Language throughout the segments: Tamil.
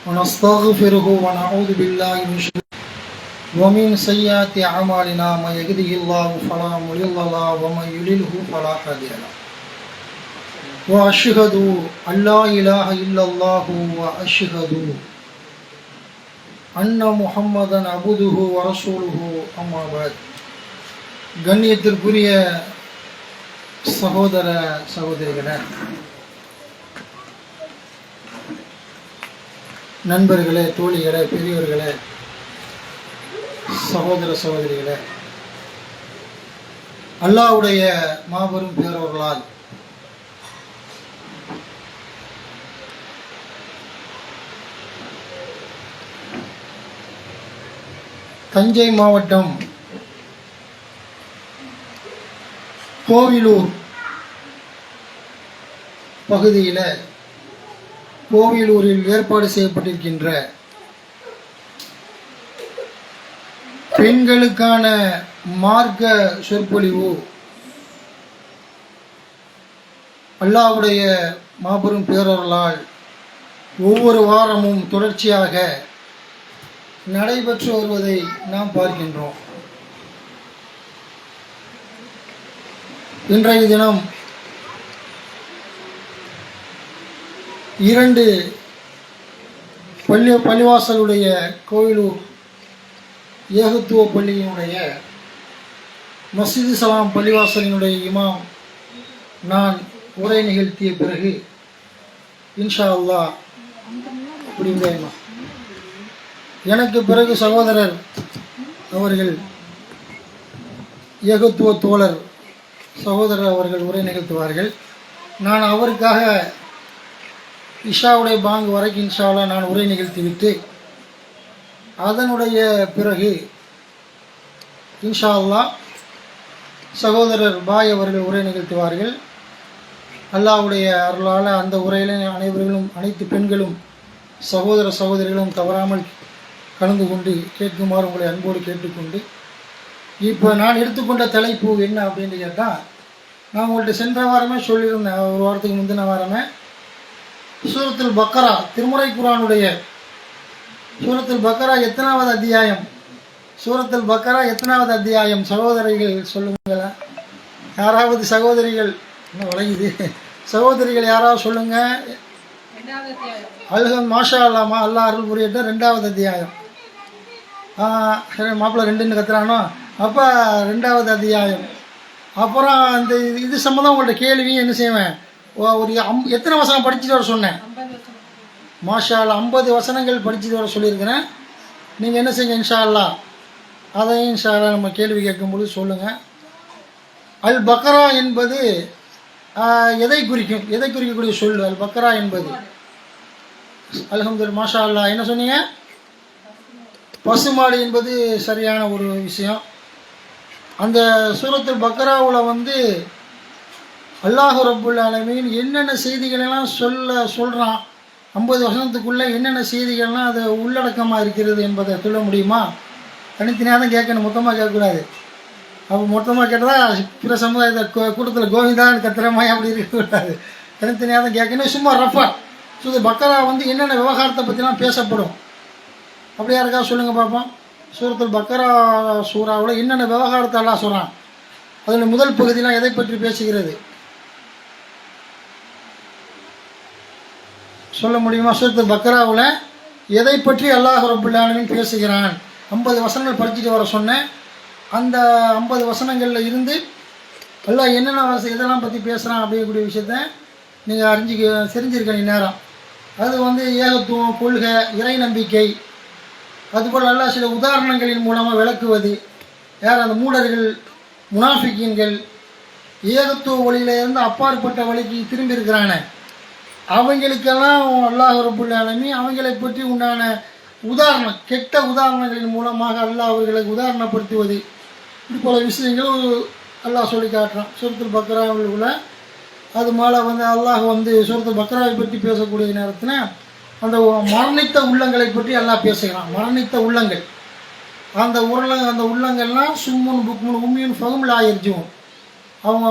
ونستغفره ونعوذ بالله من شرور ومن سيئات أعمالنا من يهده الله فلا مضل له ومن يضلل فلا هادي له وأشهد أن لا إله إلا الله وأشهد أن محمدا عبده ورسوله أما بعد கண்ணியத்திற்குரிய சகோதர சகோதரிகளே, நண்பர்களே, தோழிகளே, பெரியவர்களே, சகோதர சகோதரிகளே, அல்லாஹ்வுடைய மாபெரும் பேரவர்களால் தஞ்சை மாவட்டம் கோவிலூர் பகுதியில் கோவிலூரில் ஏற்பாடு செய்யப்பட்டிருக்கின்ற பெண்களுக்கான மார்க்க சொற்பொழிவு அல்லாஹ்வுடைய மாபெரும் பேரர்களால் ஒவ்வொரு வாரமும் தொடர்ச்சியாக நடைபெற்று வருவதை நாம் பார்க்கின்றோம். இன்றைய தினம் 2 பள்ளிவாசலுடைய கோவிலூர் ஏகத்துவ பள்ளியினுடைய மஸ்ஜித் சலாம் பள்ளிவாசலினுடைய இமாம் நான் உரை நிகழ்த்திய பிறகு இன்ஷா அல்லாஹ் புரியுதா, எனக்கு பிறகு சகோதரர் அவர்கள் ஏகத்துவ தோழர் சகோதரர் அவர்கள் உரை நிகழ்த்துவார்கள். நான் அவருக்காக இஷாவுடைய பாங்கு வரைக்கும் இன்ஷா அல்லாஹ் நான் உரை நிகழ்த்திவிட்டு அதனுடைய பிறகு இன்ஷா அல்லாஹ் சகோதரர் பாய் அவர்கள் உரை நிகழ்த்துவார்கள். அல்லாஹ்வுடைய அருளால் அந்த உரையில் அனைவர்களும் அனைத்து பெண்களும் சகோதர சகோதரிகளும் தவறாமல் கலந்து கொண்டு கேட்குமாறு உங்களை அன்போடு கேட்டுக்கொண்டு, இப்போ நான் எடுத்துக்கொண்ட தலைப்பு என்ன அப்படின்னு கேட்டால், நான் உங்கள்கிட்ட சென்ற வாரமே சொல்லியிருந்தேன், ஒரு வாரத்துக்கு முந்தின வாரமே சூரத்துல் பக்கரா திருமுறை குர்ஆனுடைய சூரத்துல் பக்கரா எத்தனாவது அத்தியாயம்? சூரத்துல் பக்கரா எத்தனாவது அத்தியாயம்? சகோதரிகள் சொல்லுங்களா, யாராவது சகோதரிகள் என்ன வளையுது, சகோதரிகள் யாராவது சொல்லுங்க. அல்ஹம் மாஷா அல்லாமா, அல்லாஹ் அருள் புரியட்ட 2வது அத்தியாயம். மாப்பிள்ளை 2ன்னு கத்துறானோ, அப்போ 2வது அத்தியாயம். அப்புறம் அந்த இது சம்மந்தம் உங்கள்கிட்ட கேள்வியும் என்ன செய்வேன், ஒரு எத்தனை வசனம் படிச்சுட்டு வர சொன்னேன்? மாஷா அல்லா 50 வசனங்கள் படிச்சுட்டு வர சொல்லியிருக்கிறேன். நீங்கள் என்ன செய்யுங்க இன்ஷா அல்லாஹ் அதையும் இன்ஷா அல்லாஹ் நம்ம கேள்வி கேட்கும்பொழுது சொல்லுங்கள். அல் பக்ரா என்பது எதை குறிக்கும், எதை குறிக்கக்கூடிய சொல்லு அல் பக்ரா என்பது? அல்ஹம்துலில்லாஹ் மாஷா அல்லாஹ். என்ன சொன்னீங்க? பசுமாடு என்பது சரியான ஒரு விஷயம். அந்த சூரத்துல் பக்ராவில் அல்லாஹ் ரப்புல் ஆலமீன் என்னென்ன செய்திகளெல்லாம் சொல்கிறான், 50 வசனத்துக்குள்ளே என்னென்ன செய்திகள்லாம் அது உள்ளடக்கமாக இருக்கிறது என்பதை சொல்ல முடியுமா? தனித்தனியாக தான் கேட்கணும், மொத்தமாக கேட்கக்கூடாது. அப்போ மொத்தமாக கேட்டால் பிற சமுதாயத்தை கூட்டத்தில் கோவிந்தான்னு கத்திரமாய் அப்படி இருக்கக்கூடாது. தனித்தனியாக தான் கேட்கணும். சும்மா ரஃபா சூரத்துல் பக்ரா என்னென்ன விவகாரத்தை பற்றிலாம் பேசப்படும் அப்படியா இருக்கா சொல்லுங்கள் பார்ப்போம். சூரத்துல் பக்ரா சூறாவில் என்னென்ன விவகாரத்தை எல்லாம் சொல்கிறான், அதில் முதல் பகுதியெலாம் எதை பற்றி பேசுகிறது சொல்ல முடியுமா? சூரத்துல் பக்ராவில் எதை பற்றி அல்லாஹ் ரப்புல் ஆலமீன் பேசுகிறான்? 50 வசனங்கள் படிச்சுட்டு வர சொன்னேன். அந்த 50 வசனங்களில் இருந்து அல்லாஹ் என்னென்ன இதெல்லாம் பற்றி பேசுகிறான் அப்படிங்கக்கூடிய விஷயத்த நீங்கள் தெரிஞ்சிருக்க நேரம். அது ஏகத்துவம், கொள்கை, இறை நம்பிக்கை, அதுபோல் அல்லாஹ் சில உதாரணங்களின் மூலமாக விளக்குவது. யார்? அந்த மூடர்கள், முனாஃபிக்கீன்கள், ஏகத்துவ வழியிலிருந்து அப்பாற்பட்ட வழிக்கு திரும்பி இருக்கிறான அவங்களுக்கெல்லாம் அல்லாஹ் ரப்புல் ஆலமீன் அவங்களை பற்றி உண்டான உதாரணம், கெட்ட உதாரணங்களின் மூலமாக அல்லாஹ் அவர்களை உதாரணப்படுத்துவது, இது போல விஷயங்கள் அல்லாஹ் சொல்லி காட்டுறான் சூரத்துல் பக்ராவில் உள்ள. அது மேலே அல்லாஹ் சூரத்துல் பக்ராவை பற்றி பேசக்கூடிய நேரத்தில் அந்த மரணித்த உள்ளங்களை பற்றி அல்லாஹ் பேசுகிறான். மரணித்த உள்ளங்கள், அந்த உள்ளங்கள்லாம் சும்முன் புக்முன் உம்மியின் ஃபகும் லா யர்ஜூன், அவங்க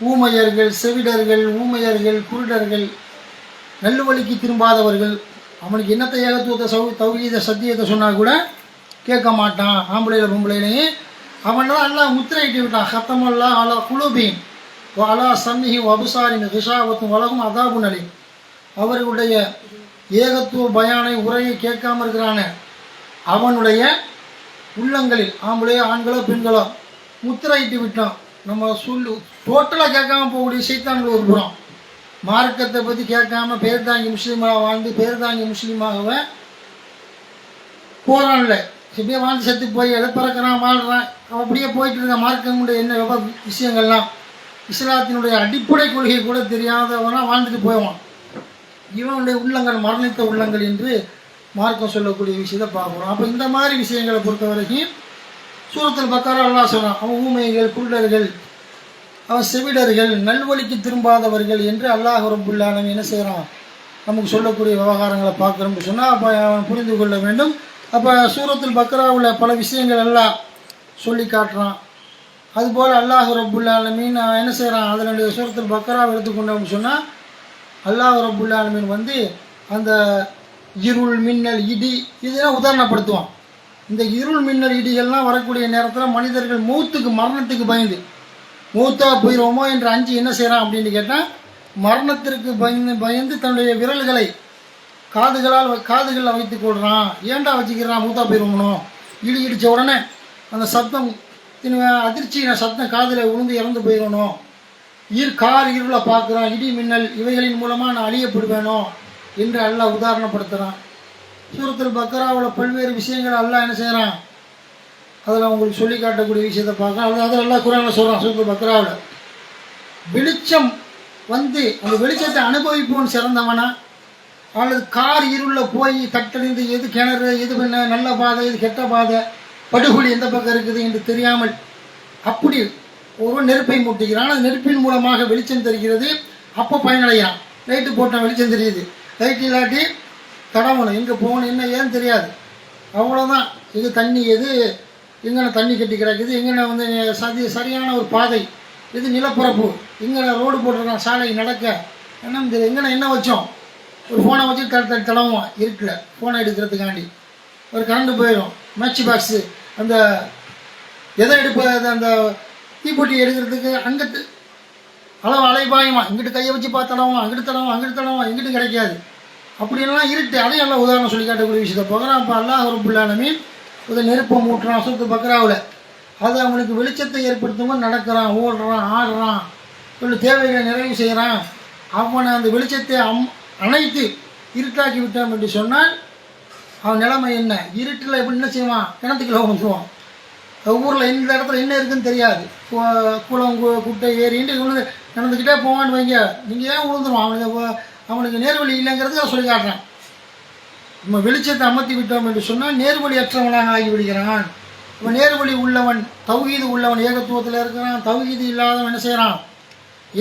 ஊமையர்கள், செவிடர்கள், ஊமையர்கள், குருடர்கள், நல்ல வழிக்கு திரும்பாதவர்கள். அவனுக்கு என்னத்தை ஏகத்துவத்தை தௌஹீத சத்தியத்தை சொன்னால் கூட கேட்க மாட்டான். ஆம்பளையில பொம்பளையிலையும் அவன் தான் எல்லாம் முத்திரையிட்டு விட்டான். ஹத்தமல்லா அலா குலூபின் அலா சம்மிஹி அபுசாரின் ஹிஷாவத்தும் வலகும் அதாபு நலி. அவர்களுடைய ஏகத்துவ பயானை உரையை கேட்காம இருக்கிறான அவனுடைய உள்ளங்களில் ஆம்பளையோ ஆண்களோ பெண்களோ முத்திரையிட்டு விட்டான். நம்ம டோட்டலாக கேட்காம போகக்கூடிய சைத்தான்கள் ஒரு புறம். மார்க்கத்தை பற்றி கேட்காம பேர் தாங்கி முஸ்லீமாக வாழ்ந்து பேர் தாங்கி முஸ்லீமாகவே போகிறான்ல. இப்படியே வாழ்ந்து செத்து போய் எதை பிறக்கிறான் வாழ்கிறான் அவன் அப்படியே போயிட்டு இருக்க. மார்க்கங்களுடைய என்ன விஷயங்கள்லாம் இஸ்லாத்தினுடைய அடிப்படை கொள்கை கூட தெரியாதவனா வாழ்ந்துட்டு போயிடுவான். இவனுடைய உள்ளங்கள் மரணித்த உள்ளங்கள் என்று மார்க்கம் சொல்லக்கூடிய விஷயத்தை பார்க்குறோம். அப்போ இந்த மாதிரி விஷயங்களை பொறுத்த வரைக்கும் சூரத்துல் பக்கரா அல்லாஹ் சொல்கிறான், அவன் ஊமைகள், குருடர்கள், அவன் செவிடர்கள், நல்வழிக்கு திரும்பாதவர்கள் என்று அல்லாஹ் ரப்புல் ஆலமீன் என்ன செய்கிறான் நமக்கு சொல்லக்கூடிய விவகாரங்களை பார்க்குறோம்னு சொன்னால் அப்போ அவன் புரிந்து கொள்ள வேண்டும். அப்போ சூரத்துல் பக்கராவில் பல விஷயங்கள் எல்லாம் சொல்லி காட்டுறான். அதுபோல் அல்லாஹ் ரப்புல் ஆலமீன் என்ன செய்கிறான், அதனுடைய சூரத்துல் பக்கராவை எடுத்துக்கொண்டோம்னு சொன்னால் அல்லாஹ் ரப்புல் ஆலமீன் வந்து அந்த இருள், மின்னல், இடி இதெல்லாம் உதாரணப்படுத்துவான். இந்த இருள், மின்னல், இடிகள்லாம் வரக்கூடிய நேரத்தில் மனிதர்கள் மௌத்துக்கு மரணத்துக்கு பயந்து மௌத்தாக போயிடுவோமோ என்று அஞ்சு என்ன செய்கிறான் அப்படின்னு கேட்டால் மரணத்திற்கு பயந்து தன்னுடைய விரல்களை காதுகளில் வைத்து கொள்கிறான். ஏண்டா வச்சுக்கிறான், மூத்தா போயிடுவோம்னோ. இடிச்ச உடனே அந்த சத்தம் அதிர்ச்சியான சத்தம் காதில் விழுந்து இறந்து போயிடணும். கார் இருளை பார்க்குறான், இடி மின்னல் இவைகளின் மூலமாக நான் அழியப்படுவேனோ என்று அல்லாஹ் உதாரணப்படுத்துகிறான். சூரத்துல் பக்கராவில் பல்வேறு விஷயங்கள் அல்லாஹ் என்ன செய்கிறான் அதில் உங்களுக்கு சொல்லி காட்டக்கூடிய விஷயத்தை பார்க்கலாம். அதில் எல்லாம் குரானில் சொல்கிறான். சூரத்துல் பக்கராவில் வெளிச்சம் வந்து அந்த வெளிச்சத்தை அனுபவிப்போன்னு சிறந்தவனா அல்லது கார் இருளில் போய் தட்டறிந்து எது கிணறு, எது பண்ண நல்ல பாதை, எது கெட்ட பாதை, படுகொலி எந்த பக்கம் இருக்குது என்று தெரியாமல் அப்படி ஒரு நெருப்பை மூட்டுகிறான். அந்த நெருப்பின் மூலமாக வெளிச்சம் தெரிகிறது. அப்போ பயனடைகிறான். லைட்டு போட்டான், வெளிச்சம் தெரியுது. லைட் இல்லாட்டி தடவணும், எங்கே போகணும் என்ன ஏன்னு தெரியாது. அவ்வளோதான். இது தண்ணி எது, எங்கே தண்ணி கட்டி கிடக்குது, எங்கே வந்து சரியான ஒரு பாதை, இது நிலப்பரப்பு, எங்கே ரோடு போட்டிருக்கான் சாலை நடக்க என்னன்னு தெரியும். எங்கே என்ன வச்சோம், ஒரு ஃபோனை வச்சு தடவுவான் இருக்குல்ல ஃபோனை எடுக்கிறதுக்காண்டி. ஒரு கரண்டு போயிடும். மேட்ச் பாக்ஸு அந்த எதை எடுப்பது அந்த தீப்பொட்டி எடுக்கிறதுக்கு அங்கிட்டு அளவு அலைபாயுமா, இங்கிட்டு கையை வச்சு தடவும், அங்கிட்டு தடவும் எங்கிட்டு கிடைக்காது. அப்படியெல்லாம் இருட்டு. அதையும் எல்லாம் உதாரணம் சொல்லி காட்டக்கூடிய விஷயத்தை பார்க்குறான். அப்போ அல்லாஹ் ரப்புல் ஆலமீன் ஒரு நெருப்பை மூட்டுறான் சூரத்துல் பக்கராவில். அது அவனுக்கு வெளிச்சத்தை ஏற்படுத்தும்போது நடக்கிறான், ஓடுறான், ஆடுறான், ஒரு தேவைகளை நிறைவு செய்கிறான். அவனை அந்த வெளிச்சத்தை அணைத்து இருட்டாக்கி விட்டான் என்று சொன்னால் அவன் நிலைமை என்ன? இருட்டில் எப்படி என்ன செய்வான், கிணத்துக்குள்ள வந்துடுவான். ஊரில் இந்த இடத்துல என்ன இருக்குதுன்னு தெரியாது. குளம் குட்டை ஏறின்ட்டு நடந்துக்கிட்டே போவான்னு வைங்க, நீங்கள் ஏன் விழுந்துருவான். அவனுக்கு நேர்வழி இல்லைங்கிறதுக்கு சொல்லி காட்டுறான். நம்ம வெளிச்சத்தை அமர்த்தி விட்டோம் என்று சொன்னால் நேர்வழி அற்றவனாக ஆகிவிடுகிறான். இவன் நேர்வழி உள்ளவன், தௌஹீது உள்ளவன் ஏகத்துவத்தில் இருக்கிறான். தௌஹீது இல்லாதவன் என்ன செய்கிறான்,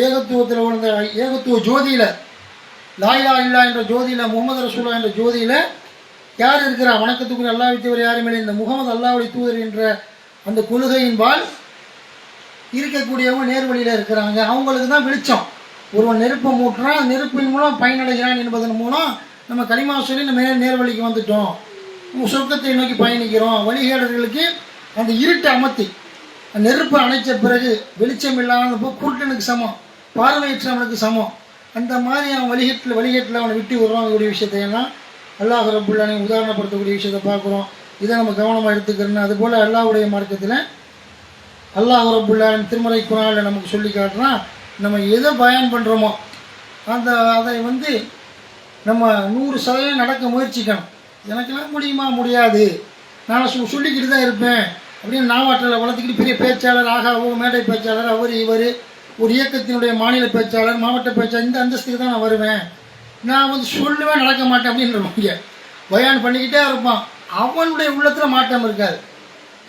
ஏகத்துவத்தில் உள்ள ஏகத்துவ ஜோதியில், லா இலாஹ இல்லா என்ற ஜோதியில், முகமது ரசூலுல்லாஹ் என்ற ஜோதியில் யார் இருக்கிறா, வணக்கத்துக்குரிய அல்லாஹ் வித்தவர் யாருமே இந்த முகமது அல்லாஹ்வுடைய தூதர் என்ற அந்த கொள்கையின்பால் இருக்கக்கூடியவங்க நேர்வழியில் இருக்கிறாங்க. அவங்களுக்கு தான் வெளிச்சம். ஒருவன் நெருப்பை மூட்டுறான், நெருப்பின் மூலம் பயனடைகிறான் என்பதன் மூலம் நம்ம கலிமா சொல்லி நம்ம நேர்வழிக்கு வந்துட்டோம், நம்ம சொர்க்கத்தை நோக்கி பயணிக்கிறோம். வழிகேடர்களுக்கு அந்த இருட்டை அமர்த்தி நெருப்பை அணைச்ச பிறகு வெளிச்சம் இல்லாத குருட்டனுக்கு சமம், பார்வையற்றவனுக்கு சமம். அந்த மாதிரி அவன் வழிகேட்டில் அவனை விட்டு வருவாங்கக்கூடிய விஷயத்தையெல்லாம் அல்லாஹ் ரப்புல் ஆலமீன் உதாரணப்படுத்தக்கூடிய விஷயத்தை பார்க்குறோம். இதை நம்ம கவனமாக எடுத்துக்கிறோம். அதுபோல் அல்லாஹ்வுடைய மார்க்கத்தில் அல்லாஹ் ரப்புல் ஆலமீன் திருமறை குர்ஆனில் நமக்கு சொல்லி காட்டுறான். நம்ம எதை பயன் பண்ணுறோமோ அதை வந்து நம்ம 100% நடக்க முயற்சிக்கணும். எனக்கெல்லாம் முடியுமா, முடியாது, நான் சொல்லிக்கிட்டு தான் இருப்பேன் அப்படின்னு நாவாற்றலை வளர்த்துக்கிட்டு பெரிய பேச்சாளர், மேடை பேச்சாளர், இவர் ஒரு இயக்கத்தினுடைய மாநில பேச்சாளர், மாவட்ட பேச்சாளர், இந்த அந்தஸ்துக்கு தான் நான் வருவேன், நான் வந்து சொல்லுவேன் நடக்க மாட்டேன் அப்படின்றவங்க பயான் பண்ணிக்கிட்டே இருப்பான். அவனுடைய உள்ளத்தில் மாற்றம் இருக்காது.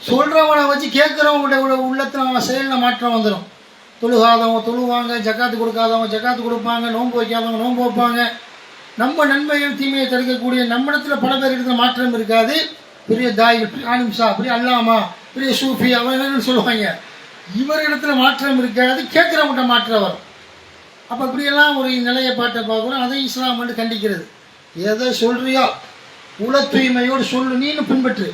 சொல்கிறவனை வச்சு கேட்குறவங்களுடைய உள்ளத்தில் அவன் செயலில் மாற்றம் வந்துடும். தொழுகாதவங்க தொழுவாங்க, ஜக்காத்து கொடுக்காதவங்க ஜக்காத்து கொடுப்பாங்க, நோன்பு வைக்காதவங்க நோன்பு வைப்பாங்க. நம்ம நன்மையும் தீமையை தடுக்கக்கூடிய நம்மிடத்தில் பல பேர் இடத்துல மாற்றம் இருக்காது. பெரிய தாய்கள், ஆனிம்சா, பெரிய அல்லாமா, பெரிய சூஃபி அவன்னு சொல்லுவாங்க. இவரிடத்துல மாற்றம் இருக்காது, கேட்குறவங்கிட்ட மாற்றம் வரும். அப்போ இப்படியெல்லாம் ஒரு நிலையை பாட்டை பார்க்குறோம். அதை இஸ்லாம் வந்து கண்டிக்கிறது. எதை சொல்கிறியோ உல தூய்மையோடு சொல்லு, நீனு பின்பற்று.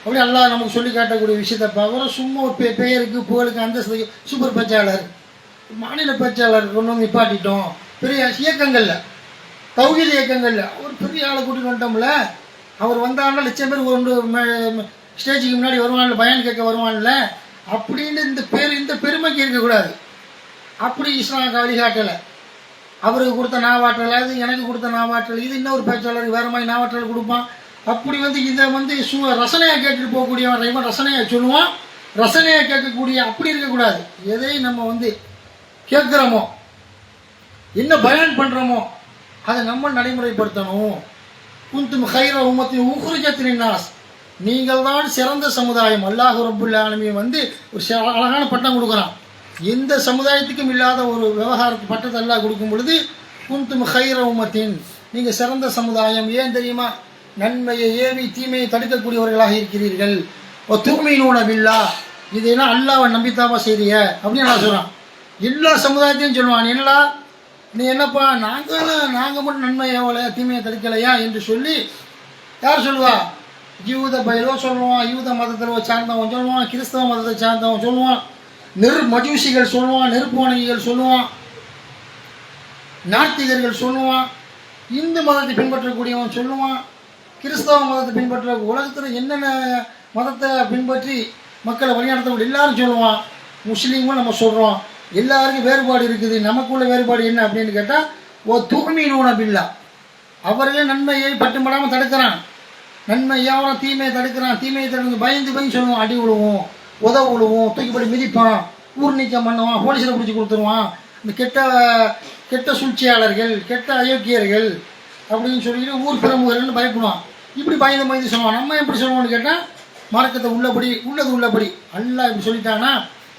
அப்படி அல்லாஹ் நமக்கு சொல்லி காட்டக்கூடிய விஷயத்தை பார்க்குறோம். சும்மா ஒரு பெயருக்கு புகழுக்கு அந்த சூப்பர் பேச்சாளர், மாநில பேச்சாளர் கொண்டு வந்து நிப்பாட்டிட்டோம். பெரிய இயக்கங்களில், தௌஹீத் இயக்கங்களில் ஒரு பெரிய ஆளை கூட்டிகிட்டு வந்துட்டோம்ல. அவர் வந்தாங்கன்னா லட்சம் பேர் ஒரு ஸ்டேஜுக்கு முன்னாடி வருவான்ல, பயான் கேட்க வருவான்ல, அப்படின்னு இந்த பெருமைக்கு இருக்கக்கூடாது. அப்படி இஸ்லாம் வழிகாட்டலை. அவருக்கு கொடுத்த நாவாற்றல், அது எனக்கு கொடுத்த நாவாற்றல், இது இன்னொரு பேச்சாளருக்கு வேறு மாதிரி நாவாற்றல் கொடுப்பான். அப்படி இதை ரசனையாக கேட்டுட்டு போகக்கூடியவன் ரசனையாக சொல்லுவான், ரசனையாக கேட்கக்கூடிய அப்படி இருக்கக்கூடாது. எதை நம்ம கேட்குறோமோ, என்ன பயான் பண்ணுறோமோ அதை நம்ம நடைமுறைப்படுத்தணும். குந்தும் ஹைர உம்மத்தின் உஹ்ரிஜத் லின்னாஸ், நீங்கள் தான் சிறந்த சமுதாயம். அல்லாஹ் ரப்புல் ஆலமீன் ஒரு அழகான பட்டம் கொடுக்குறான். எந்த சமுதாயத்துக்கும் இல்லாத ஒரு விவகாரத்து பட்டத்தை எல்லாம் கொடுக்கும் பொழுது குந்தும் ஹைர உம்மத்தின், நீங்கள் சிறந்த சமுதாயம். ஏன் தெரியுமா? நன்மையை ஏவி தீமையை தடுக்கக்கூடியவர்களாக இருக்கிறீர்கள். தூய்மையினோட பில்லா, இதெல்லாம் அல்லாவை நம்பித்தாவா செய்றிய அப்படின்னு நான் சொல்கிறான். எல்லா சமுதாயத்தையும் சொல்லுவான். என்னடா நீ என்னப்பா, நாங்கள் மட்டும் நன்மை எவ்வளோ தீமையை தடுக்கலையா என்று சொல்லி யார் சொல்லுவா? யூத பயிலோ சொல்லுவான், யூத மதத்தில் சார்ந்தவன் சொல்லுவான், கிறிஸ்தவ மதத்தை சார்ந்தவன் சொல்லுவான், மஜூசிகள் சொல்லுவான், நெருப்புவணிகள் சொல்லுவான், நாத்திகர்கள் சொல்லுவான், இந்து மதத்தை பின்பற்றக்கூடியவன் சொல்லுவான், கிறிஸ்தவ மதத்தை பின்பற்ற உலகத்தில் என்னென்ன மதத்தை பின்பற்றி மக்களை வழிநடத்தக்கூடிய எல்லாரும் சொல்லுவான். முஸ்லீமும் நம்ம சொல்கிறோம். எல்லாருக்கும் வேறுபாடு இருக்குது. நமக்குள்ள வேறுபாடு என்ன அப்படின்னு கேட்டால், தூய்மையினோட பில்லா, அவர்களே நன்மையை பட்டுப்படாமல் தடுக்கிறான், நன்மை யாவரும் தீமையை தடுக்கிறான். தீமையை தடுக்க பயந்து சொல்லுவான். அடி விழுவோம், உதவு விழுவோம், தூக்கிப்படி மிதிப்பான், ஊர் நீக்கம் பண்ணுவான், போலீஸில் பிடிச்சி கொடுத்துருவான். இந்த கெட்ட சூழ்ச்சியாளர்கள், கெட்ட அயோக்கியர்கள் அப்படின்னு சொல்லிட்டு ஊர் பிரமுகர்கள்னு பயப்படுவான். இப்படி பயந்து சொல்லுவான். நம்ம எப்படி சொல்லுவோம்னு கேட்டால், மார்க்கத்தை உள்ளது உள்ளபடி அல்லாஹ் இப்படி சொல்லிட்டாங்கன்னா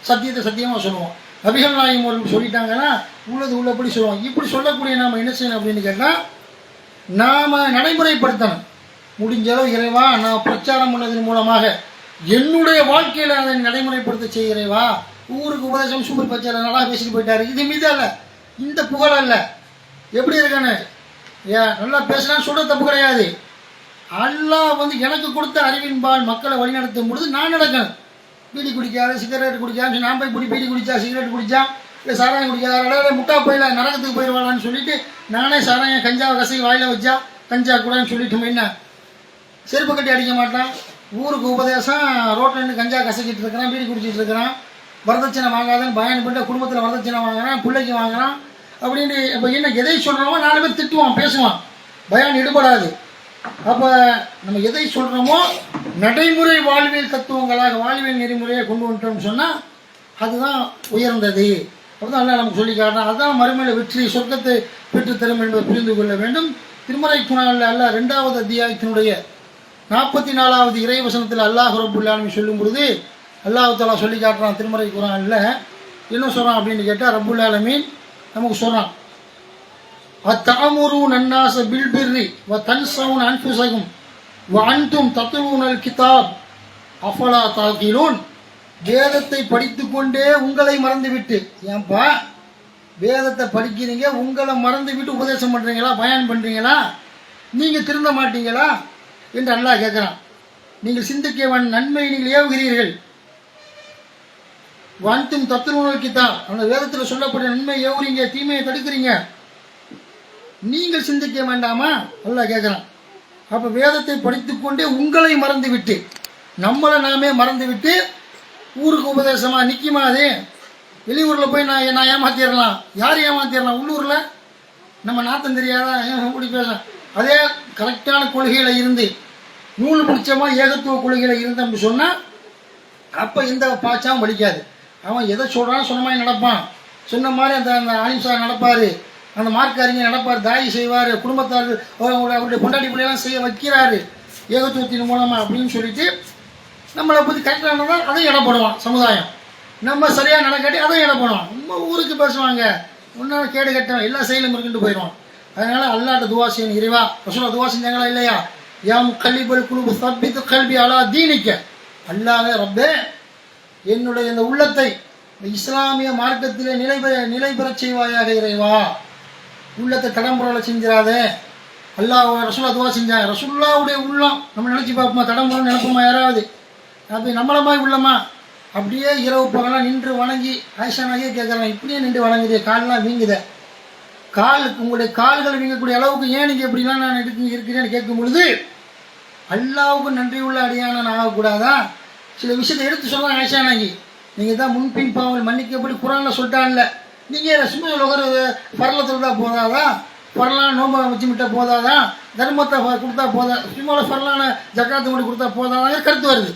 சத்தியத்தை சத்தியமாக சொல்லுவோம். நபிகள் நாயகம் அவர்கள் சொல்லிட்டாங்கன்னா உள்ளது உள்ளபடி சொல்லுவோம். இப்படி சொல்லக்கூடிய நாம் என்ன செய்யணும் அப்படின்னு கேட்டால், நாம் நடைமுறைப்படுத்தணும். முடிஞ்சளவு இறைவா, நான் பிரச்சாரம் பண்ணதன் மூலமாக என்னுடைய வாழ்க்கையில் அதை நடைமுறைப்படுத்த செய்கிறேவா. ஊருக்கு உபதேசம் சூப்பர் பிரச்சாரம் நல்லா பேசிட்டு போயிட்டாரு, இது மீது அல்ல, இந்த புகழ் அல்ல. எப்படி இருக்கானு நல்லா பேசினா சொல்ற தப்பு கிடையாது. அல்லாஹ் எனக்கு கொடுத்த அறிவின்பால் மக்களை வழிநடத்தும் பொழுது நான் நடக்கணும். பீடி குடிக்காத, சிகரெட் குடிக்காது, நான் போய் பீடி குடித்தா, சிகரெட் குடித்தா, இல்லை சாராயம் குடிக்காத, முட்டா போயில நரகத்துக்கு போயிடுவாளான்னு சொல்லிட்டு நானே சாராயம் கஞ்சாவை கசை வாயில் வச்சா கஞ்சா கூடன்னு சொல்லிட்டு என்ன செருப்பு கட்டி அடிக்க மாட்டான். ஊருக்கு உபதேசம், ரோட்டில் நின்று கஞ்சா கசக்கிட்டு இருக்கிறான், பீடி குடிச்சிட்டு இருக்கிறான், வரதட்சணை வாங்காதன்னு பயன் பண்ணிட்டு குடும்பத்தில் வரதட்சணை வாங்குறான், பிள்ளைக்கு வாங்குறான் அப்படின்னு. இப்போ என்ன எதை சொல்கிறோமோ 4 பேர் திட்டுவான், பேசுவான், பயான் ஈடுபடாது. அப்போ நம்ம எதை சொல்கிறோமோ நடைமுறை வாழ்வியல் தத்துவங்களாக, வாழ்வியல் நெறிமுறையை கொண்டு வந்துட்டோம்னு சொன்னால் அதுதான் உயர்ந்தது. அப்படிதான் எல்லாம் நமக்கு சொல்லி காட்டணும். அதுதான் மறுமையில் வெற்றி, சொர்க்கத்தை பெற்றுத்தரும் என்பதை புரிந்து கொள்ள வேண்டும். திருமறை குர்ஆனில் அல்லாஹ் 2வது அத்தியாயத்தினுடைய 44வது இறைவசனத்தில் அல்லாஹ் ரப்புல் ஆலமீன் சொல்லும் பொழுது அல்லாஹ் தஆலா சொல்லி காட்டுறான். திருமறை குர்ஆனில் என்ன சொல்கிறான் அப்படின்னு கேட்டால், ரப்புல் ஆலமீன் நமக்கு சொல்கிறான், அத்தஅமுரூன அன்னாஸ பில் பிர்ரி வ தன்ஸவுன அன்ஃபுஸகும் வ அன்தும் தத்லூனல் கிதாப் அஃபலா தஅகிலூன். வேதத்தை படித்துக்கொண்டே உங்களை மறந்துவிட்டு, ஏன்பா வேதத்தை படிக்கிறீங்க, உங்களை மறந்துவிட்டு உபதேசம் பண்ணுறீங்களா, பயான் பண்ணுறீங்களா, நீங்கள் திருந்த மாட்டீங்களா என்று அல்லாஹ் கேட்குறான். நீங்கள் சிந்திக்க நன்மை நீங்கள் ஏவுகிறீர்கள், வான்தும் தத்துவ கிதாப், அந்த வேதத்தில் சொல்லப்பட்ட நன்மை ஏவுறீங்க, தீமையை தடுக்கிறீங்க, நீங்கள் சிந்திக்க வேண்டாமா அல்லாஹ் கேட்குறான். அப்போ வேதத்தை படித்துக்கொண்டே உங்களை மறந்துவிட்டு, நம்மளை நாமே மறந்துவிட்டு ஊருக்கு உபதேசமாக நிற்குமா? அது வெளியூரில் போய் நான் ஏமாத்திடலாம். யார் ஏமாத்திடலாம்? உள்ளூரில் நம்ம நாத்தம் தெரியாதா இப்படி பேசலாம். அதே கரெக்டான கொள்கையில் இருந்து நூல் பிடிச்சமாக ஏகத்துவ கொள்கையில் இருந்தோம்னு சொன்னால் அப்போ இந்த பாச்சாவும் வலிக்காது. அவன் எதை சொல்கிறான் சொன்ன மாதிரி நடப்பான், சொன்ன மாதிரி அந்த அலிம்சா நடப்பார், அந்த மார்க் அறிஞர் நடப்பார், தாய் செய்வார், குடும்பத்தார் அவருடைய கொண்டாடி பிள்ளையெல்லாம் செய்ய வைக்கிறாரு ஏகத்துவத்தின் மூலமாக அப்படின்னு சொல்லிட்டு நம்மளை பற்றி கரெக்டானதான் அதையும் இடப்படுவான் சமுதாயம். நம்ம சரியாக நடக்காட்டி அதையும் இடப்படுவான். நம்ம ஊருக்கு பேசுவாங்க, ஒன்றும் கேடு கட்டணும், எல்லா செயலும் இருக்குன்ட்டு போயிடுவான். அதனால் அல்லாட்ட துவா செய்யணும். இறைவா, ரசூலுல்லாஹ் துவா செஞ்சாங்களா இல்லையா? யாம் கல்விபல் குழுபு சப்பித்து கல்வி அலா தீனிக்க, அல்லாஹ் ரப்பே என்னுடைய இந்த உள்ளத்தை இஸ்லாமிய மார்க்கத்திலே நிலை பெறச் செய்வாயாக இறைவா. உள்ளத்தை தடம்புறலை செஞ்சிடாதே. அல்லாஹ் ரசூல்லா துவா செஞ்சாங்க. ரசூல்லாவுடைய உள்ளம் நம்ம நினச்சி பார்ப்போமா? தடம்புறம் நினைப்போமா யாராவது? அப்படி நம்மள மாதிரி உள்ளமா? அப்படியே இரவு பகலாம் நின்று வணங்கி ஆயிஷா நகையே கேட்குறாங்க, இப்படியே நின்று வணங்குதே, கால்லாம் வீங்குத, உங்களுடைய கால்கள் வீங்கக்கூடிய அளவுக்கு ஏன் நீங்கள் எப்படிலாம் நான் இருக்கிறேன்னு கேட்கும் பொழுது, அல்லாவுக்கு நன்றி உள்ள அடியான நான் ஆகக்கூடாதா? சில விஷயத்தை எடுத்து சொல்கிறாங்க ஆயிஷா நகி. நீங்கள் தான் முன்பின் பாவல் மன்னிக்கப்படி குரானில் சொல்லிட்டான்ல, நீங்கள் சும்மா ஒரு பரலத்தில் தான் போதாதா? பரலான நோம்பை வச்சுமிட்டா போதாதா? தர்மத்தை கொடுத்தா போதா? சும்மா பரலான ஜக்காத்து மட்டும் கொடுத்தா போதாதாங்க கருத்து வருது.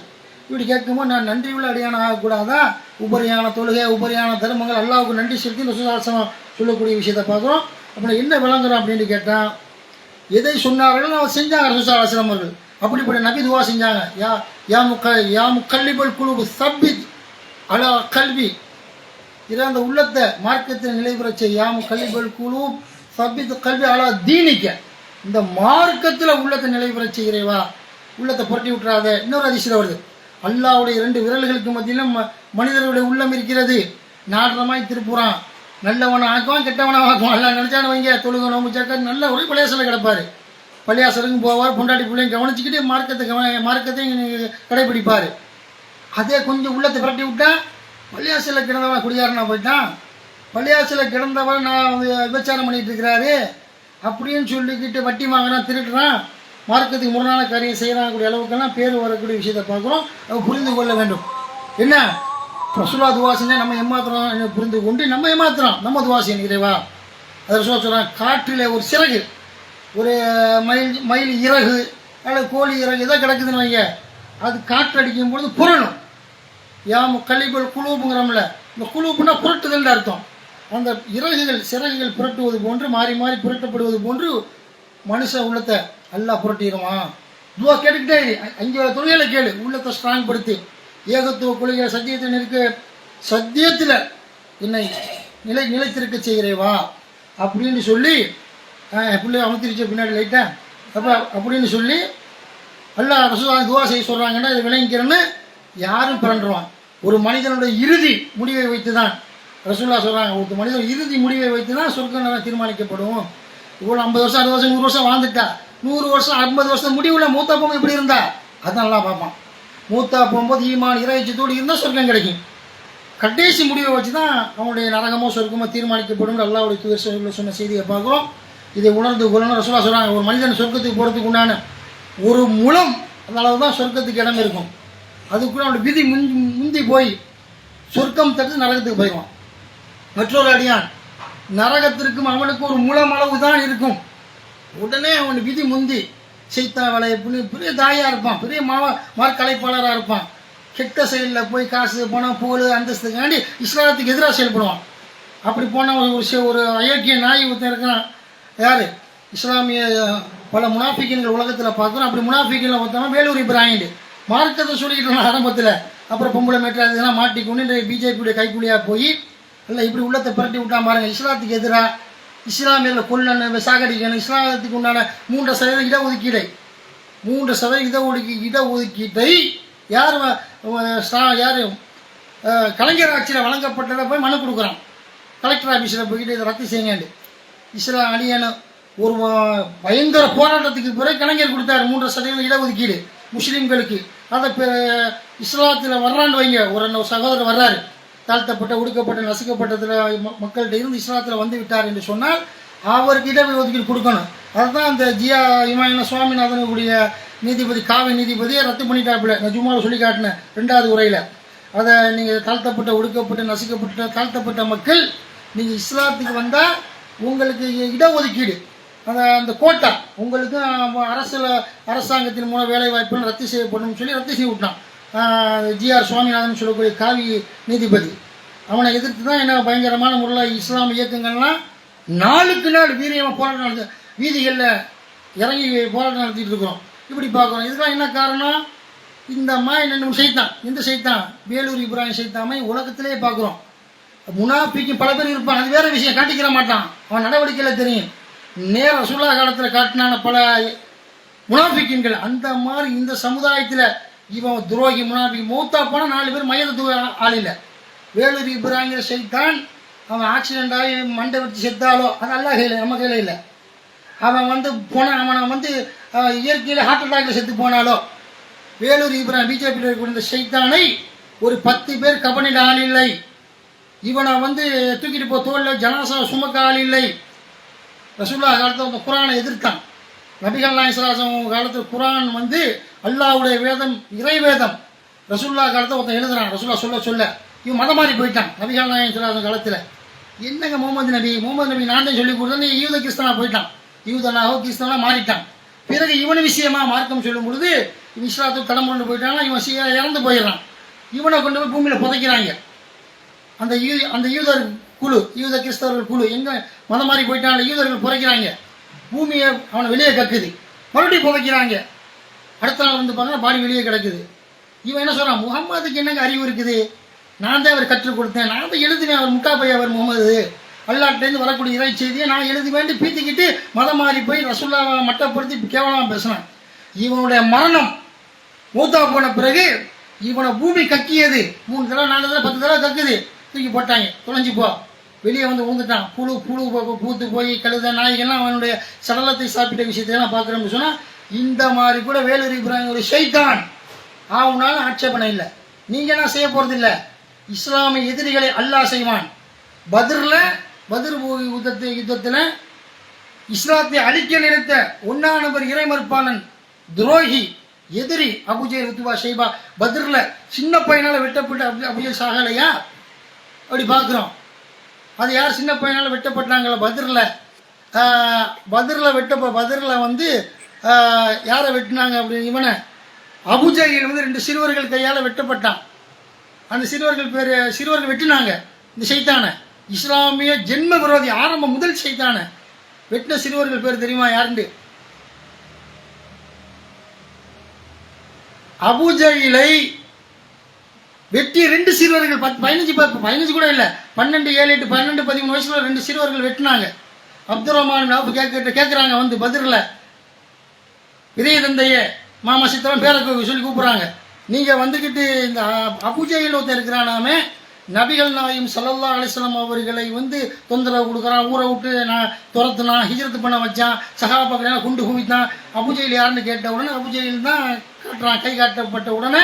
இப்படி கேட்கும்போது நான் நன்றி உள்ள அடியான ஆகக்கூடாதா? உபரியான தொழுகை, உபரியான தர்மங்கள் அல்லாவுக்கு நன்றி செலுத்தி ரசூலுல்லாஹ் சொல்லக்கூடிய விஷயத்தை பார்க்குறோம். அப்புறம் என்ன விளங்குறோம் அப்படின்னு கேட்டால், எதை சொன்னார்கள் அவர் செஞ்சாங்க ரசூலுல்லாஹ் அவர்கள். அப்படிப்பட்ட நபி துவா செஞ்சாங்க. யா முக்கல்லிபல் குலூப் சப்பித் அலா கல்வி. இதை அந்த உள்ளத்தை மார்க்கத்தில் நிலைபெறச் செய்ய. யா முக்கல்லிபல் குலூப் சப்பித் கல்வி அலா தீனிக்க. இந்த மார்க்கத்தில் உள்ளத்தை நிலைபெறச் செய்கிறேவா, உள்ளத்தை புரட்டி விட்டுறாத. இன்னொரு அதிசயம் வருது, அல்லாவுடைய 2 விரல்களுக்கு மத்தியிலும் மனிதர்களுடைய உள்ளம் இருக்கிறது. நாடுறமாய் திருப்புறான், நல்லவனை ஆக்குவான், கெட்டவனை ஆக்குவான். எல்லாம் நினச்சானு வைங்க, தொழுக நோம்பு சக்கா நல்ல ஒரு பள்ளியாசலில் கிடப்பார், பள்ளியாசலுக்கும் போவார், பொண்டாட்டி பிள்ளையும் கவனிச்சுக்கிட்டு மார்க்கத்தையும் கடைபிடிப்பார். அதே கொஞ்சம் உள்ளத்தை புரட்டி விட்டா, பள்ளியாசலில் கிடந்தவன் குடியாரனா போயிட்டான், பள்ளியாசலில் கிடந்தவன் நான் விபச்சாரம் பண்ணிட்டு இருக்கிறாரு அப்படின்னு சொல்லிக்கிட்டு வட்டி வாங்கினா திருடுறான், மார்க்கத்துக்கு முரணான காரியம் செய்யக்கூடிய அளவுக்கெல்லாம் பேர் வரக்கூடிய விஷயத்தை பார்க்குறோம். அவன் புரிந்து கொள்ள வேண்டும். என்ன ரசூலுல்லாஹ் துவா செஞ்சால் நம்ம ஏமாத்துறோம் புரிந்து கொண்டு நம்ம ஏமாத்துறோம், நம்ம துவா செய்யணும் இறைவா. அதை சொல்கிறான், காற்றில் ஒரு சிறகு, ஒரு மயில் இறகு அல்லது கோழி இறகு எதோ கிடக்குதுன்னு வைங்க, அது காற்று அடிக்கும் பொழுது புரணும். யாம் கல்லிபல் குலூப்புங்கிறோம்ல, இந்த குலூப்புனா புரட்டுதல் அர்த்தம். அந்த சிறகுகள் புரட்டுவது போன்று மாறி மாறி புரட்டப்படுவது போன்று மனுஷ உள்ளத்தை அல்லாஹ் புரட்டிடுவான். துவா கேட்டுக்கிட்டே 5 தொழுகையில கேளு, உள்ளத்தை ஸ்ட்ராங் படுத்தி. ஏகத்துவ கொள்கையை சத்தியத்தில் இருக்க, சத்தியத்தில் என்னை நிலைத்திருக்க செய்கிறேவா அப்படின்னு சொல்லி பிள்ளை அமுத்திருச்ச பின்னாடி லைட்டா அப்போ அப்படின்னு சொல்லி அல்லாஹ் ரசூலுல்லாஹ் துவா செய்ய சொல்கிறாங்கன்னா இதை விளங்கிக்கிறேன்னு யாரும் பிறண்டுருவான். ஒரு மனிதனுடைய இறுதி முடிவை வைத்து தான் ரசூலுல்லாஹ் சொல்கிறாங்க, ஒரு மனிதன் இறுதி முடிவை வைத்து தான் சொர்க்கம் தீர்மானிக்கப்படும். இவ்வளோ 50 வருஷம் 60 வருஷம் 100 வருஷம் வாழ்ந்துட்டா, 100 வருஷம் 50 வருஷம் முடிவுல மூத்தா போகும்போது எப்படி இருந்தா அதான் நல்லா பார்ப்பான். மூத்தா போகும்போது ஈமான் இறைச்சத்தோடு இருந்தால் சொர்க்கம் கிடைக்கும். கடைசி முடிவை வச்சு தான் அவனுடைய நரகமோ சொர்க்கமோ தீர்மானிக்கப்படும். அல்லாஹ்வுடைய தூதர் சொன்ன செய்தியை பார்க்குறோம். இதை உணர்ந்து கொள்ளணும். ரசூலுல்லாஹ் சொல்கிறாங்க, ஒரு மனிதன் சொர்க்கத்துக்கு போகிறதுக்கு உண்டான ஒரு முழம் அந்த அளவு தான் சொர்க்கத்துக்கு இடம் இருக்கும். அதுக்குள்ள அவனுடைய விதி முந்தி போய் சொர்க்கம் தடுத்து நரகத்துக்கு போயிடுவான். மற்றொரு அடியான் நரகத்திற்கும் அவனுக்கு ஒரு முழம் அளவு தான் இருக்கும். உடனே அவன் விதி முந்தி செய்தா வலையை பெரிய தாயாக இருப்பான், பெரிய மார்க்கலைப்பாளராக இருப்பான். கெட்ட செயலில் போய் காசு பணம் புகழ் அந்தஸ்துக்காண்டி இஸ்லாத்துக்கு எதிராக செயல்படுவான். அப்படி போன ஒரு அயோக்கிய நாய் ஒருத்தன் இருக்கிறான். யார்? இஸ்லாமிய பல முனாஃபிக்கின்கள் உலகத்தில் பார்க்குறோம். அப்படி முனாஃபிக்கில் ஒருத்தவன் வேலூர் இப்ராஹிம் மார்க்கத்தை சொல்லிக்கிட்டு இருந்தான் ஆரம்பத்தில். அப்புறம் பொம்பளை மேட்டர் இதெல்லாம் மாட்டிக்கொண்டு பிஜேபியுடைய கைக்கூலியாக போய் இல்லை இப்படி உள்ளத்தை புரட்டி விட்டான் பாருங்க. இஸ்லாத்துக்கு எதிராக இஸ்லாமியில் கொல்லணும், சாகடிக்கணும், இஸ்லாமத்துக்கு உண்டான 3% இடஒதுக்கீடை 3% இடஒதுக்கீட்டை யார் கலைஞர் ஆட்சியில் வழங்கப்பட்டதை போய் மனு கொடுக்குறான். கலெக்டர் ஆஃபீஸில் போய்கிட்டு இதை ரத்து செய்யுங்கண்டு. இஸ்லாம் அணியணும் ஒரு பயங்கர போராட்டத்துக்கு பிறகு கலைஞர் கொடுத்தாரு 3% இடஒதுக்கீடு முஸ்லீம்களுக்கு. அதை இஸ்லாத்தில் வர்றான்னு வைங்க, ஒரு சகோதரர் வர்றாரு, தாழ்த்தப்பட்ட ஒடுக்கப்பட்ட நசுக்கப்பட்டதில் மக்கள்கிட்ட இருந்து இஸ்லாத்தில் வந்து விட்டார் என்று சொன்னால் அவருக்கு இடஒதுக்கீடு கொடுக்கணும். அதுதான் அந்த ஜியா இமாயின சுவாமிநாதனுடைய நீதிபதி காவி நீதிபதியை ரத்து பண்ணிட்டாப்புல. நான் சும்மா சொல்லி காட்டினேன் 2வது உரையில். அதை நீங்கள் தாழ்த்தப்பட்ட ஒடுக்கப்பட்ட நசுக்கப்பட்ட தாழ்த்தப்பட்ட மக்கள் நீங்கள் இஸ்லாத்துக்கு வந்தால் உங்களுக்கு இடஒதுக்கீடு அந்த கோட்டா உங்களுக்கு அரசாங்கத்தின் மூலம் வேலை வாய்ப்புகள் ரத்து செய்யப்படும் சொல்லி ரத்து செய்ய விட்டான் ஜிஆர் சுவாமிநாதன் சொல்லக்கூடிய காவி நீதிபதி. அவனை எதிர்த்து தான் என்ன பயங்கரமான முறையில் இஸ்லாம் இயக்கங்கள்லாம் நாளுக்கு நாள் வீரியமாக போராட்டம் நடத்து வீதிகளில் இறங்கி போராட்டம் நடத்திட்டு இருக்கிறோம். இப்படி பார்க்குறோம். இதுக்கெல்லாம் என்ன காரணம்? இந்த மாதிரி செய்தான். இந்த செய்தான் வேலூர் இப்ராஹிம் செய்தாமை உலகத்திலே பார்க்குறோம். முனாஃபிக்கு பல பேர் இருப்பான், அது வேற விஷயம், காட்டிக்கிற மாட்டான், அவன் நடவடிக்கையில் தெரியும். நேர ரசூலுல்லாஹ் காலத்தில் காட்டினான பல முனாஃபிக்கின்கள் அந்த மாதிரி இந்த சமுதாயத்தில் இவன் துரோகி முனாஃபிக் மௌத்தா போனால் 4 பேர் மையத்து ஆள் இல்லை. வேலூர் இப்ராங்கிற ஷைத்தான் அவன் ஆக்சிடென்ட் ஆகி மண்டை வச்சு செத்தாலோ அது அல்லாஹ் கையில், நம்ம கையில் இல்லை. அவன் வந்து அவனை வந்து இயற்கையில் ஹார்ட் அட்டாக்ல செத்து போனாலோ, வேலூர் இப்ராஹிம் பிஜேபியில் இருக்கக்கூடிய இந்த ஷைத்தானை ஒரு 10 பேர் கபனிட ஆள் இல்லை. இவனை வந்து தூக்கிட்டு போ தோல்ல ஜனாசா சுமக்க ஆள் இல்லை. ரசூலுல்லாஹ் காலத்தில் வந்து குரானை எதிர்த்தான். நபிகள் நாயகம் ஸல்லல்லாஹு அலைஹி வஸல்லம் காலத்தில் குரான் வந்து அல்லாஹ்வுடைய வேதம், இறை வேதம். ரசூலுல்லாஹ் காலத்தில் ஒருத்தன் எழுதுறான், ரசூலுல்லாஹ் சொல்ல இவன் மதம் மாறி போயிட்டான். நபிகள் நாயகம் ஸல்லல்லாஹு அலைஹி வஸல்லம் காலத்தில் என்னங்க முகமது நபி நான் தான் சொல்லி கொடுத்தேன், நீ யூத கிறிஸ்தனா போயிட்டான், யூதனாகோ கிறிஸ்தவனா மாறிட்டான். பிறகு இவன் விஷயமா மார்க்கம் சொல்லும் பொழுது இவன் இஸ்லாத்துக்கு தடம் கொண்டு போயிட்டாங்கன்னா இவன் இறந்து போயிடறான். இவனை கொண்டு போய் பூமியில் புதைக்கிறாங்க. அந்த யூதர் குழு, யூத கிறிஸ்தவர்கள் குழு எங்க மதம் மாறி போயிட்டாங்க, யூதர்கள் புதைக்கிறாங்க. பூமியை அவனை வெளியே கக்குது, மறுபடியும் புதைக்கிறாங்க. அடுத்த நாள் வந்து பார்த்தா பாடி வெளியே கிடக்குது. இவன் என்ன சொல்றான், முகம்மதுக்கு என்னங்க அறிவு இருக்குது, நான் தான் அவர் கற்றுக் கொடுத்தேன், நான் தான் எழுதுவேன், அவர் முக்காபை அவர் முகமது அல்லாட்டேருந்து வரக்கூடிய இறை செய்தியை நான் எழுதுவேன் பீத்திக்கிட்டு மதம் மாறி போய் ரசூலுல்லாஹ் மட்டப்படுத்தி கேவலமாக பேசினான். இவனுடைய மரணம் மூத்தா போன பிறகு இவனை பூமி கக்கியது. 3 தடவை 4 தடவை 10 தடவை கக்குது, தூக்கி போட்டாங்க, தொலைஞ்சி போ, வெளியே வந்து ஊந்துட்டான். புழு பூத்து போய் கழுத நாய்கள்லாம் அவனுடைய சடலத்தை சாப்பிட்ட விஷயத்தையெல்லாம் பார்க்குறோம்னு சொன்னால் இந்த மாதிரி கூட வேலூர் இப்ராஹிம் ஒரு ஷைத்தான் ஆகுனாலும் ஆட்சேபனை இல்லை. நீங்கள் என்ன செய்ய போகிறது இல்லை. இஸ்லாமிய எதிரிகளை அல்லாஹ் செய்வான். பத்ர் யுத்தத்தில் இஸ்லாத்தை அழிக்க நினைத்த 1ஆம் நபர் இறை மறுப்பாளன் துரோகி எதிரி அபுஜெஹல் உத்பா ஷைபா பத்ரில் சின்ன பையனால வெட்டப்பட்ட அபுஜெஹல் சாகலையா அப்படி பார்க்குறோம். அது யார் சின்ன பையனால வெட்டப்பட்டாங்களா பத்ரில் வந்து யாரை வெட்டினாங்க அப்படின்னு இவனை அபுஜெஹல் வந்து 2 சிறுவர்கள் கையால் வெட்டப்பட்டான். அந்த சிறுவர்கள் வெட்டினாங்க. இந்த ஷைத்தானை இஸ்லாமிய ஜென்ம விரோதி ஆரம்ப முதல் ஷைத்தானை வெட்டின சிறுவர்கள் பேர் தெரியுமா யாருண்டு? அபுஜெஹலை வெட்டி 2 சிறுவர்கள் 15 கூட இல்லை 12, 7, 8, 12, 13 வயசுல 2 சிறுவர்கள் வெட்டினாங்க. அப்துல் ரஹ்மான் அவுஃப் கேட்குறாங்க வந்து பத்ரில், இதய தந்தையே மாமா சித்தவன் பேரை சொல்லி கூப்பிட்றாங்க, நீங்கள் வந்துக்கிட்டு இந்த அபுஜெஹல் ஒருத்தர் இருக்கிறானாமே நபிகள் நாயகம் ஸல்லல்லாஹு அலைஹி வஸல்லம் அவர்களை வந்து தொந்தரவு கொடுக்குறான், ஊரை விட்டு நான் துரத்துனான், ஹிஜ்ரத் பண்ண வச்சான், சஹாபாக்களை குண்டு குவித்தான். அபுஜெஹல் யாருன்னு கேட்ட உடனே அபுஜெஹல் தான் காட்டுறான். கை காட்டப்பட்ட உடனே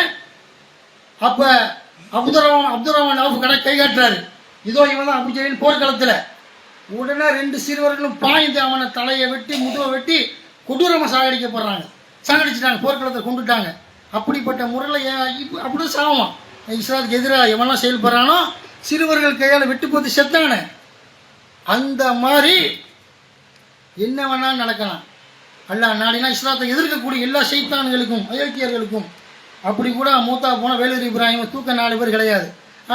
அப்போ அப்துல் ரஹ்மான் அவுஃப் கை காட்டுறாரு, இதோ இவன் தான் அபுஜெஹல் போர்க்களத்தில். உடனே 2 சிறுவர்களும் பாய்ந்து அவனை தலையை வெட்டி முதுவை வெட்டி கொடூரமாக சாகடிக்கப்படுறாங்க. சாகடிச்சிட்டாங்க, போர்க்களத்தை கொண்டுட்டாங்க. அப்படிப்பட்ட முறையில் அப்படிதான் சாவான். இஸ்லாத்துக்கு எதிராக எவெல்லாம் செயல்படுறானோ சிறுவர்கள் கையால் வெட்டி போட்டு செத்தானே. அந்த மாதிரி என்ன வேணாலும் நடக்கலாம். அல்லாஹ் நாடினா இஸ்லாத்தை எதிர்க்கக்கூடிய எல்லா ஷைத்தான்களுக்கும் அயோக்கியர்களுக்கும் அப்படி கூட மூத்தா போன வேலூர் இப்ராஹிம் தூக்க 4 பேர் கிடையாது,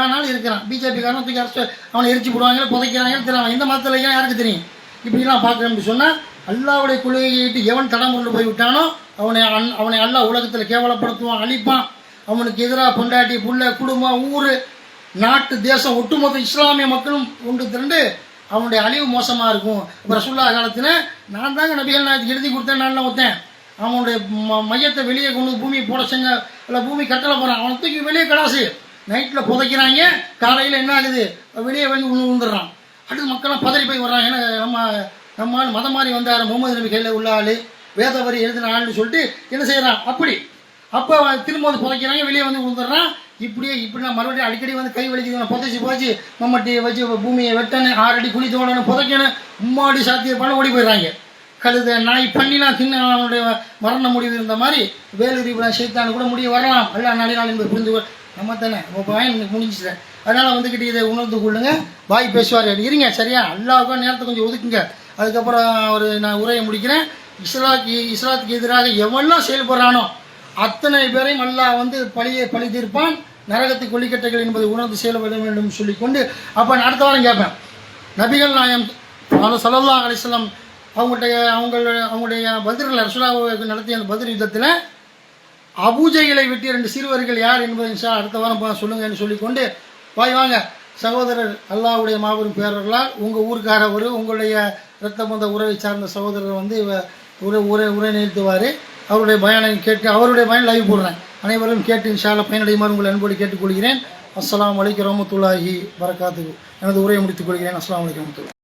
ஆனாலும் இருக்கிறான். பிஜேபிக்காரன் தூக்கி அரைச்சி அவனை எரிச்சு போடுவாங்க, புதைக்கிறாங்கன்னு தெரியும். எந்த மதத்தில் யாருக்கு தெரியும்? இப்படிலாம் பார்க்குறோம்னு சொன்னால் அல்லாஹ்வுடைய கொள்கையிட்டு எவன் தடம் கொண்டு போய் விட்டானோ அவனை அல்லாஹ் உலகத்தில் கேவலப்படுத்துவான், அழிப்பான். அவனுக்கு எதிராக பொண்டாட்டி புள்ள குடும்பம் ஊர் நாட்டு தேசம் ஒட்டுமொத்த இஸ்லாமிய மக்களும் ஒன்று திரண்டு அவனுடைய அழிவு மோசமாக இருக்கும். இப்போ ரசூலுல்லாஹ் காலத்தில் நான் தாங்க நபிகள் நாயகத்துக்கு எழுதி கொடுத்தேன், நான் ஒருத்தன் அவனுடைய மையத்தை வெளியே கொண்டு பூமி போட செஞ்ச இல்லை பூமி கட்டளை போகிறான், அவனை தூக்கி வெளியே கடாசு நைட்டில் புதைக்கிறாங்க. காலையில் என்ன ஆகுது, வெளியே வந்து விழுந்துடுறான். அடுத்து மக்கள்லாம் பதறி போய் வர்றாங்க. ஏன்னா நம்ம மதம் மாறி வந்தார், முகமது நபி கையில் உள்ள ஆள், வேத வரி எழுதின ஆள்னு சொல்லிட்டு என்ன செய்கிறான். அப்போ திரும்ப வந்து புதைக்கிறாங்க, வெளியே வந்து விழுந்துடுறான். இப்படிலாம் மறுபடியும் அடிக்கடி வந்து கை வலிக்குது, புதைச்சி போச்சு மம்மட்டி வச்சு பூமியை வெட்டணும், 6 அடி குழி தோணணும், புதைக்கணும், மும்மாடி சாத்தியப்பான ஓடி போயிடுறாங்க. கழுத நாய் பண்ணிலாம் தின்னு அவனுடைய மரண முடிவு இருந்த மாதிரி வேலூர் இப்ராஹிம் ஷைத்தான் கூட முடிவு வரலாம். எல்லாம் நாள் என்பது புரிந்து நம்ம தானே முடிஞ்சிட்டேன். அதனால் வந்துக்கிட்டு இதை உணர்ந்து கொள்ளுங்க. பாய் பேசுவார் இருங்க, சரியா? அல்லாவுக்கும் நேரத்தை கொஞ்சம் ஒதுக்குங்க. அதுக்கப்புறம் நான் உரையை முடிக்கிறேன். இஸ்லாத்துக்கு எதிராக எவெல்லாம் செயல்படுறானோ அத்தனை பேரையும் அல்லாஹ் வந்து பழி தீர்ப்பான். நரகத்துக்கு கொல்லிக்கட்டைகள் என்பதை உணர்ந்து செயல்பட வேண்டும் சொல்லிக்கொண்டு அப்போ நான் அடுத்த வாரம் கேட்பேன். நபிகள் நாயகம் ஸல்லல்லாஹு அலைஹி வஸல்லம் அவங்களுடைய பத்ரில் ரசூலுல்லாஹ் நடத்திய அந்த பத்ர் யுத்தத்தில் அபூஜைகளை வெட்டிய 2 சிறுவர்கள் யார் என்பதை அடுத்த வாரம் சொல்லுங்கன்னு சொல்லிக்கொண்டு வாங்க சகோதரர் அல்லாஹ்வுடைய மாபெரும் பேரர்களால் உங்கள் ஊருக்காரவர் உங்களுடைய இரத்த பந்த உறவை சார்ந்த சகோதரர் வந்து உரை நிறுத்துவார். அவருடைய பயானை கேட்டு அவருடைய பயன் லைவ் போடுறேன். அனைவரும் கேட்டு இன்ஷா அல்லாஹ் பயனடையுமாறு உங்களை அன்போடு கேட்டுக்கொள்கிறேன். அஸ்ஸலாமு அலைக்கும் வரஹ்மத்துல்லாஹி வரகாத்துஹு. எனது உரையை முடித்துக் கொள்கிறேன். அஸ்ஸலாமு அலைக்கும் வரஹ்மத்துல்லாஹி.